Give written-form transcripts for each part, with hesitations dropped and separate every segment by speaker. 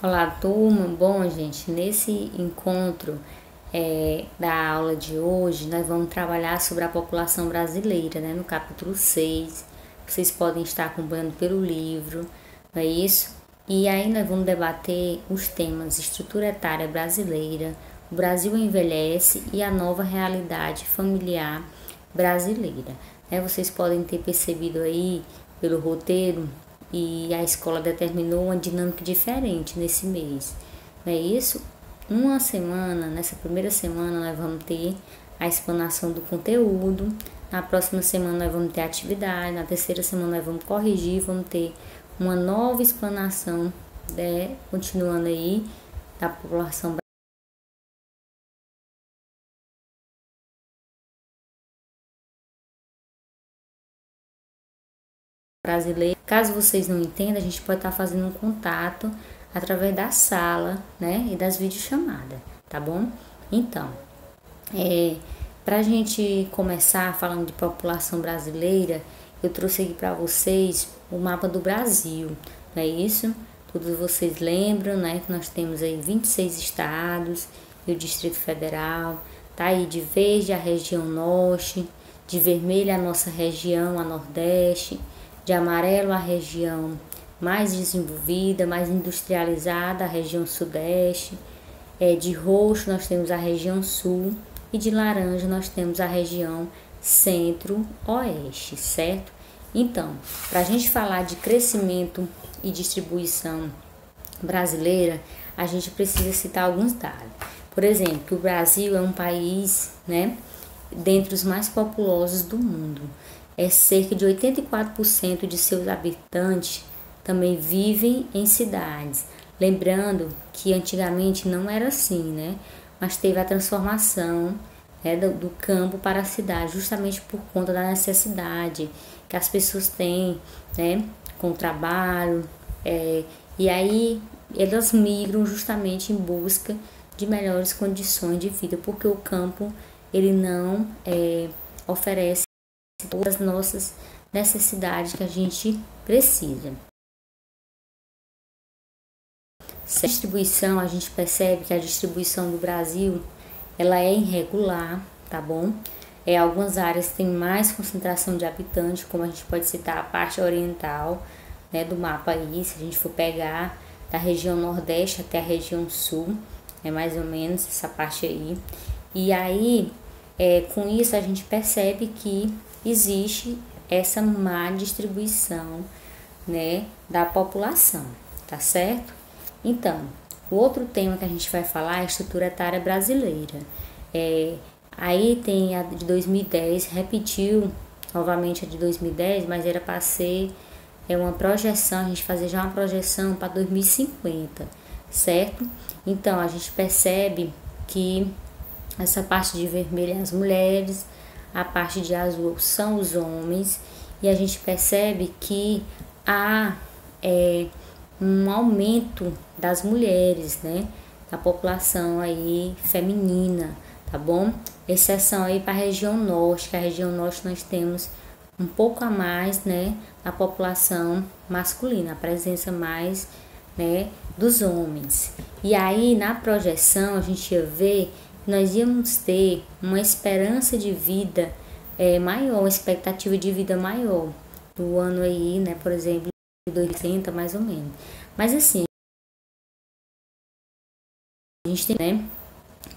Speaker 1: Olá, turma. Bom, gente, nesse encontro da aula de hoje, nós vamos trabalhar sobre a população brasileira, né? No capítulo 6. Vocês podem estar acompanhando pelo livro, não é isso? E aí nós vamos debater os temas estrutura etária brasileira, o Brasil envelhece e a nova realidade familiar brasileira. Vocês podem ter percebido aí pelo roteiro e a escola determinou uma dinâmica diferente nesse mês. Não é isso? Uma semana, nessa primeira semana, nós vamos ter a explanação do conteúdo. Na próxima semana, nós vamos ter atividade. Na terceira semana, nós vamos corrigir. Vamos ter uma nova explanação, continuando aí, da população brasileira. Caso vocês não entendam, a gente pode estar fazendo um contato através da sala, né, e das videochamadas, tá bom? Então, para a gente começar falando de população brasileira, eu trouxe aqui para vocês o mapa do Brasil, não é isso? Todos vocês lembram, né, que nós temos aí 26 estados e o Distrito Federal. Tá aí de verde a região norte, de vermelho a nossa região, a nordeste, de amarelo a região mais desenvolvida, mais industrializada, a região sudeste. De roxo nós temos a região sul e de laranja nós temos a região centro-oeste, certo? Então, para a gente falar de crescimento e distribuição brasileira, a gente precisa citar alguns dados. Por exemplo, que o Brasil é um país, né, dentre os mais populosos do mundo. Cerca de 84% de seus habitantes também vivem em cidades. Lembrando que antigamente não era assim, né? Mas teve a transformação, né, do campo para a cidade, justamente por conta da necessidade que as pessoas têm, né, com o trabalho. E aí elas migram justamente em busca de melhores condições de vida, porque o campo ele não oferece todas as nossas necessidades que a gente precisa. A distribuição, a gente percebe que a distribuição do Brasil ela é irregular, tá bom? Algumas áreas têm mais concentração de habitantes, como a gente pode citar a parte oriental, né, do mapa aí, se a gente for pegar da região nordeste até a região sul, é mais ou menos essa parte aí. E aí, com isso a gente percebe que existe essa má distribuição, né, da população, tá certo? Então, o outro tema que a gente vai falar é a estrutura etária brasileira. Aí tem a de 2010, repetiu novamente a de 2010, mas era para ser uma projeção, a gente fazer já uma projeção para 2050, certo? Então, a gente percebe que essa parte de vermelho é as mulheres, a parte de azul são os homens, e a gente percebe que há um aumento das mulheres, né, da população aí feminina, tá bom? Exceção aí para a região norte, que a região norte nós temos um pouco a mais, né, da população masculina, a presença mais, né, dos homens. E aí na projeção a gente ia ver que nós íamos ter uma esperança de vida maior, uma expectativa de vida maior do ano aí, né, por exemplo, 2060 mais ou menos. Mas assim, a gente tem, né,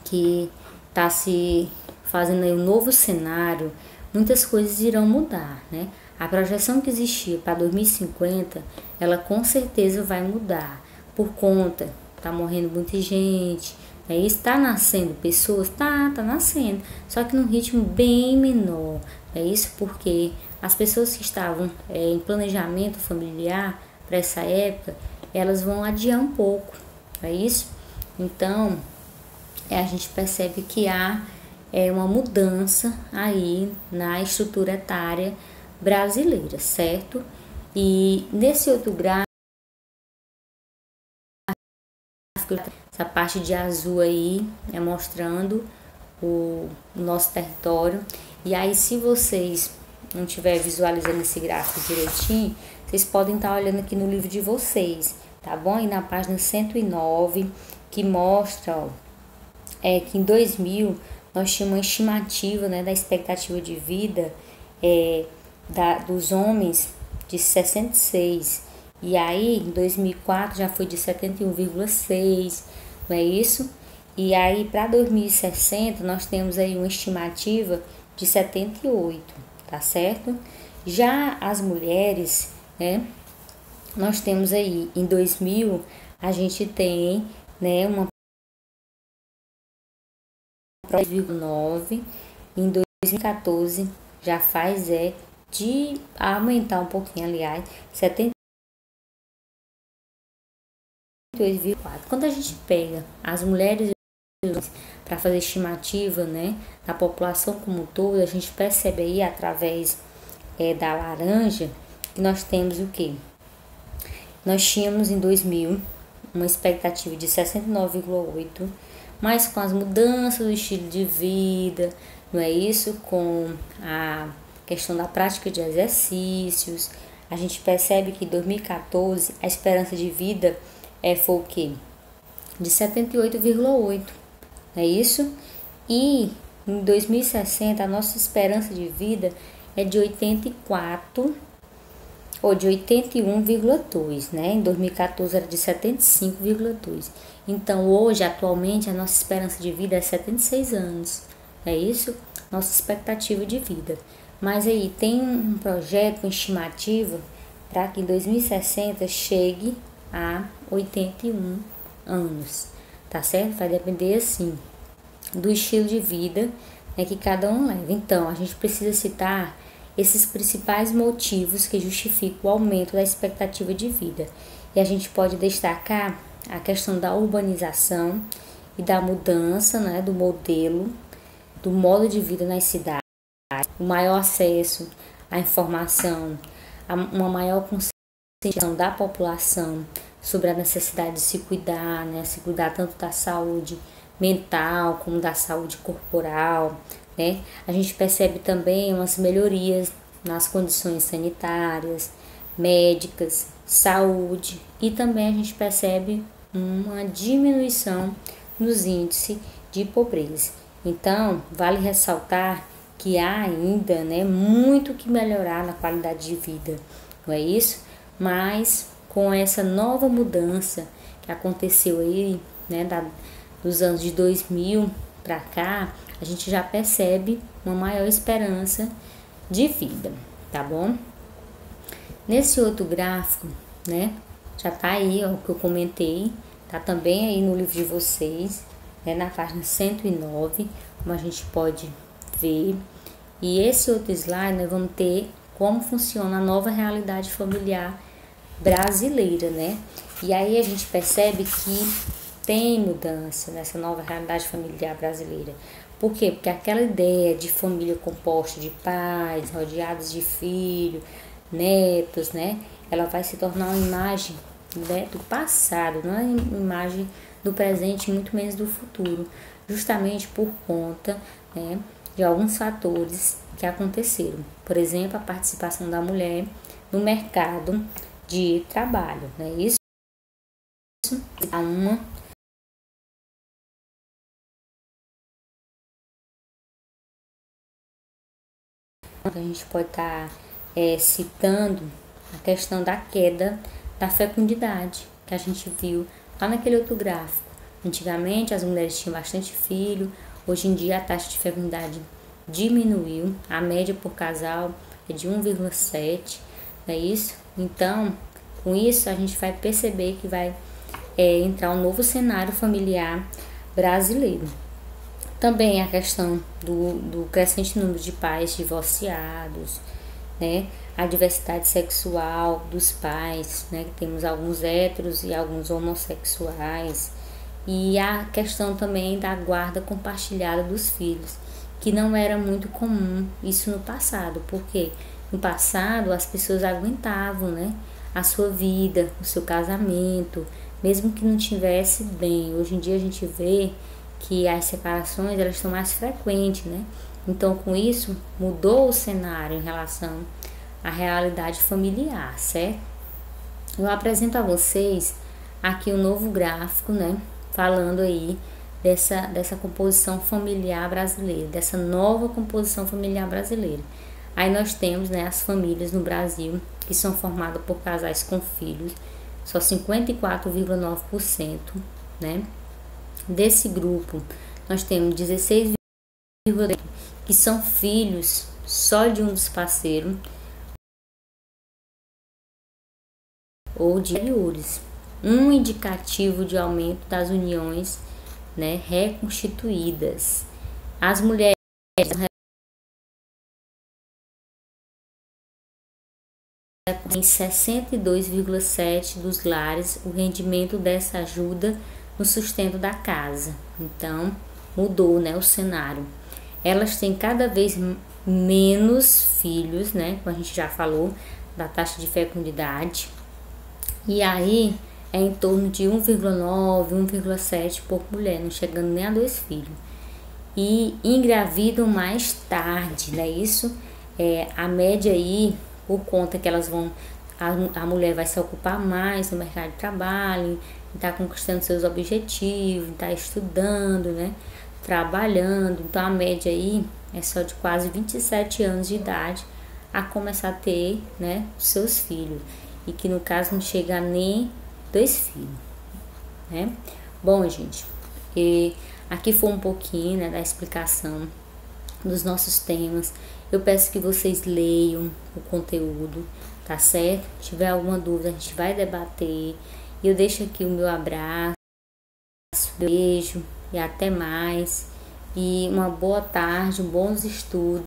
Speaker 1: que está se fazendo aí um novo cenário, muitas coisas irão mudar, né? A projeção que existia para 2050, ela com certeza vai mudar, por conta, tá morrendo muita gente, né? Está nascendo pessoas, tá nascendo, só que num ritmo bem menor, é isso porque as pessoas que estavam em planejamento familiar para essa época, elas vão adiar um pouco, é isso? Então, a gente percebe que há uma mudança aí na estrutura etária brasileira, certo? E nesse outro gráfico, essa parte de azul aí é mostrando o nosso território. E aí, se vocês não estiverem visualizando esse gráfico direitinho, vocês podem estar olhando aqui no livro de vocês, tá bom? E na página 109, que mostra, ó, que em 2000 nós tínhamos uma estimativa, né, da expectativa de vida dos homens de 66, e aí em 2004 já foi de 71,6, não é isso? E aí para 2060 nós temos aí uma estimativa de 78, tá certo? Já as mulheres, né, nós temos aí em 2000 a gente tem, né, uma 9, em 2014 já faz de aumentar um pouquinho, aliás, 72,4. Quando a gente pega as mulheres para fazer estimativa, né, da população como um todo, a gente percebe aí através da laranja que nós temos o quê? Nós tínhamos em 2000 uma expectativa de 69,8, mas com as mudanças do estilo de vida, não é isso? Com a questão da prática de exercícios, a gente percebe que em 2014 a esperança de vida foi o quê? De 78,8, não é isso? E em 2060 a nossa esperança de vida é de 84 ou de 81,2, né? Em 2014 era de 75,2. Então, hoje, atualmente, a nossa esperança de vida é 76 anos. É isso? Nossa expectativa de vida. Mas aí tem um projeto, uma estimativa, para que em 2060 chegue a 81 anos. Tá certo? Vai depender, assim, do estilo de vida, né, que cada um leva. Então, a gente precisa citar esses principais motivos que justificam o aumento da expectativa de vida. E a gente pode destacar a questão da urbanização e da mudança, né, do modelo, do modo de vida nas cidades, o maior acesso à informação, uma maior conscientização da população sobre a necessidade de se cuidar, né, se cuidar tanto da saúde mental como da saúde corporal, né? A gente percebe também umas melhorias nas condições sanitárias, médicas, saúde, e também a gente percebe uma diminuição nos índices de pobreza. Então, vale ressaltar que há ainda, né, muito que melhorar na qualidade de vida, não é isso? Mas com essa nova mudança que aconteceu aí, né, dos anos de 2000 para cá, a gente já percebe uma maior esperança de vida, tá bom? Nesse outro gráfico, né, já tá aí, ó, o que eu comentei, tá também aí no livro de vocês, né, na página 109, como a gente pode ver. E esse outro slide, nós vamos ter como funciona a nova realidade familiar brasileira, né? E aí a gente percebe que tem mudança nessa nova realidade familiar brasileira. Por quê? Porque aquela ideia de família composta de pais, rodeados de filhos, netos, né? Ela vai se tornar uma imagem, né, do passado, não é uma imagem do presente, muito menos do futuro. Justamente por conta, né, de alguns fatores que aconteceram. Por exemplo, a participação da mulher no mercado de trabalho, né? Isso é uma a gente pode estar citando a questão da queda da fecundidade, que a gente viu lá naquele outro gráfico. Antigamente as mulheres tinham bastante filho, hoje em dia a taxa de fecundidade diminuiu, a média por casal é de 1,7, não é isso? Então, com isso a gente vai perceber que vai entrar um novo cenário familiar brasileiro. Também a questão do crescente número de pais divorciados, né? A diversidade sexual dos pais, né? Temos alguns héteros e alguns homossexuais. E a questão também da guarda compartilhada dos filhos, que não era muito comum isso no passado, porque no passado as pessoas aguentavam, né, a sua vida, o seu casamento, mesmo que não tivesse bem. Hoje em dia a gente vê que as separações elas estão mais frequentes, né? Então com isso mudou o cenário em relação à realidade familiar, certo? Eu apresento a vocês aqui um novo gráfico, né, falando aí dessa composição familiar brasileira, dessa nova composição familiar brasileira. Aí nós temos, né, as famílias no Brasil que são formadas por casais com filhos, só 54,9%, né? Desse grupo, nós temos 16,3% que são filhos só de um dos parceiros ou de anteriores. Um indicativo de aumento das uniões, né, reconstituídas. As mulheres em 62,7% dos lares o rendimento dessa ajuda no sustento da casa. Então, mudou, né, o cenário. Elas têm cada vez menos filhos, né, como a gente já falou, da taxa de fecundidade. E aí, é em torno de 1,9, 1,7 por mulher, não chegando nem a 2 filhos. E engravidam mais tarde, né, isso a média aí, por conta que elas vão, a mulher vai se ocupar mais no mercado de trabalho, está conquistando seus objetivos, está estudando, né, trabalhando. Então a média aí é só de quase 27 anos de idade a começar a ter, né, seus filhos, e que no caso não chega a nem 2 filhos, né. Bom, gente, aqui foi um pouquinho, né, da explicação dos nossos temas. Eu peço que vocês leiam o conteúdo, tá certo? Se tiver alguma dúvida, a gente vai debater. Eu deixo aqui o meu abraço, beijo e até mais. E uma boa tarde, bons estudos.